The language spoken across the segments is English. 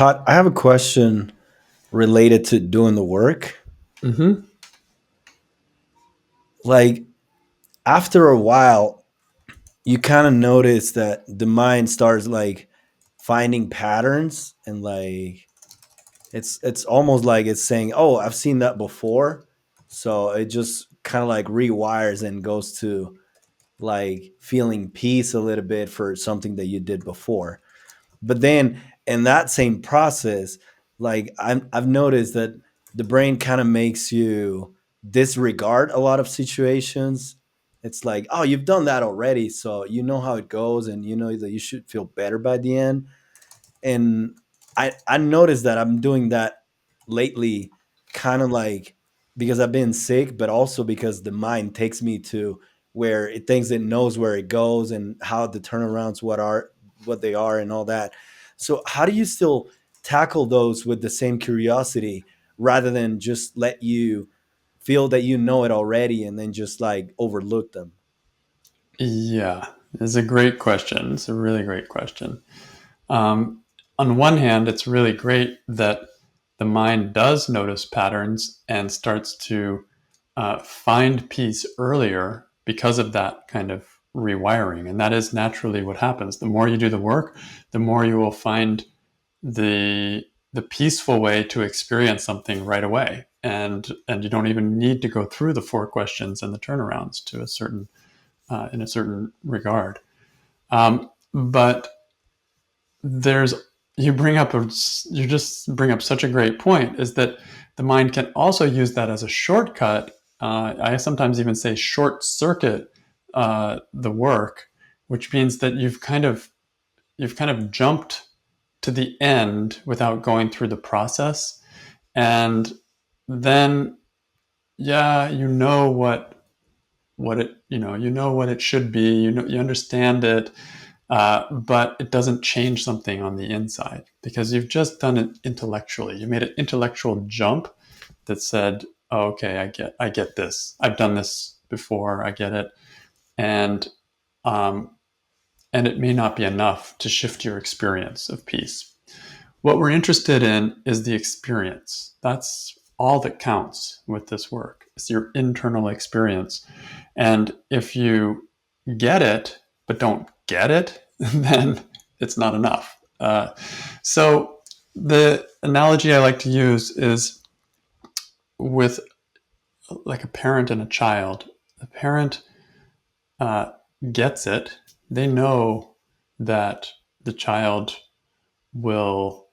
Todd, I have a question related to doing the work. Hmm. Like, after a while, you kind of notice that the mind starts like finding patterns, and like it's almost like it's saying, "Oh, I've seen that before." So it just kind of like rewires and goes to like feeling peace a little bit for something that you did before. But then in that same process, like I've noticed that the brain kind of makes you disregard a lot of situations. It's like, oh, you've done that already, so you know how it goes, and you know that you should feel better by the end. And I noticed that I'm doing that lately, kind of like because I've been sick, but also because the mind takes me to where it thinks it knows where it goes and how the turnarounds what they are and all that. So how do you still tackle those with the same curiosity rather than just let you feel that you know it already and then just like overlook them? Yeah, it's a great question. It's a really great question. Um, on one hand, it's really great that the mind does notice patterns and starts to find peace earlier because of that kind of rewiring. And that is naturally what happens. The more you do the work, the more you will find the peaceful way to experience something right away. And you don't even need to go through the four questions and the turnarounds to a certain in a certain regard. But there's you just bring up such a great point, is that the mind can also use that as a shortcut. I sometimes even say short circuit the work, which means that you've kind of jumped to the end without going through the process, and then yeah, you know what it should be. You understand it, but it doesn't change something on the inside because you've just done it intellectually. You made an intellectual jump that said, oh, "Okay, I get this. I've done this before. I get it," and um, and it may not be enough to shift your experience of peace. What we're interested in is the experience. That's all that counts with this work. It's your internal experience. And if you get it, but don't get it, then it's not enough. So the analogy I like to use is with like a parent and a child. The parent uh, gets it. They know that the child will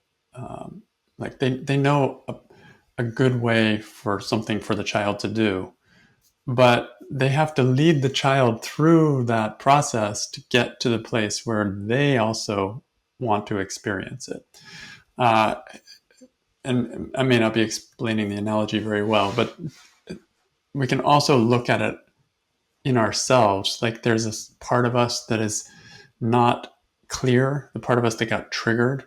they know a good way for something for the child to do, but they have to lead the child through that process to get to the place where they also want to experience it. Uh, and I may not be explaining the analogy very well, but we can also look at it in ourselves. Like there's this part of us that is not clear, the part of us that got triggered.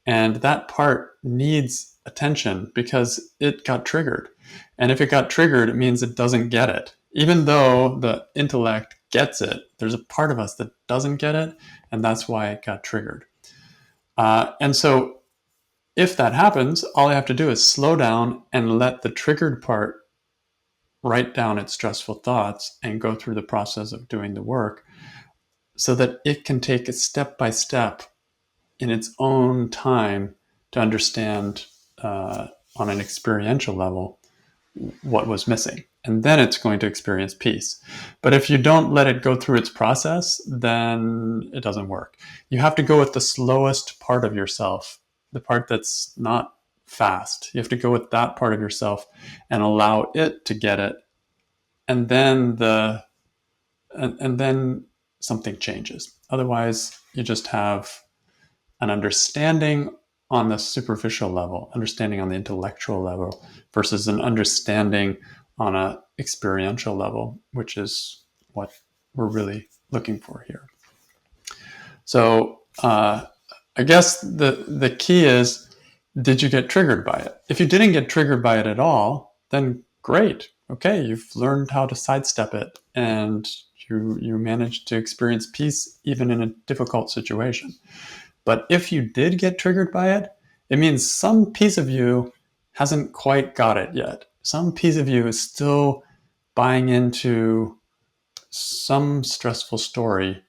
And that part needs attention because it got triggered. And if it got triggered, it means it doesn't get it. Even though the intellect gets it, there's a part of us that doesn't get it, and that's why it got triggered. And so, if that happens, all I have to do is slow down and let the triggered part write down its stressful thoughts and go through the process of doing the work so that it can take it step by step in its own time to understand on an experiential level what was missing. And then it's going to experience peace. But if you don't let it go through its process, then it doesn't work. You have to go with the slowest part of yourself, the part that's not fast. You have to go with that part of yourself and allow it to get it. And then and then something changes. Otherwise, you just have an understanding on the superficial level, understanding on the intellectual level, versus an understanding on a experiential level, which is what we're really looking for here. So I guess the key is, did you get triggered by it? If you didn't get triggered by it at all, then great. Okay, you've learned how to sidestep it, and you managed to experience peace even in a difficult situation. But if you did get triggered by it, It means some piece of you hasn't quite got it yet. Some piece of you is still buying into some stressful story,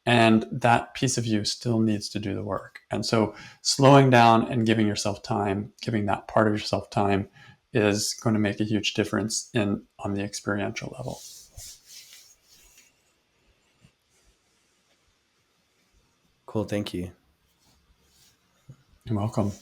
and that piece of you still needs to do the work. And so slowing down and giving yourself time, giving that part of yourself time, is going to make a huge difference in on the experiential level. Cool. Thank you. You're welcome.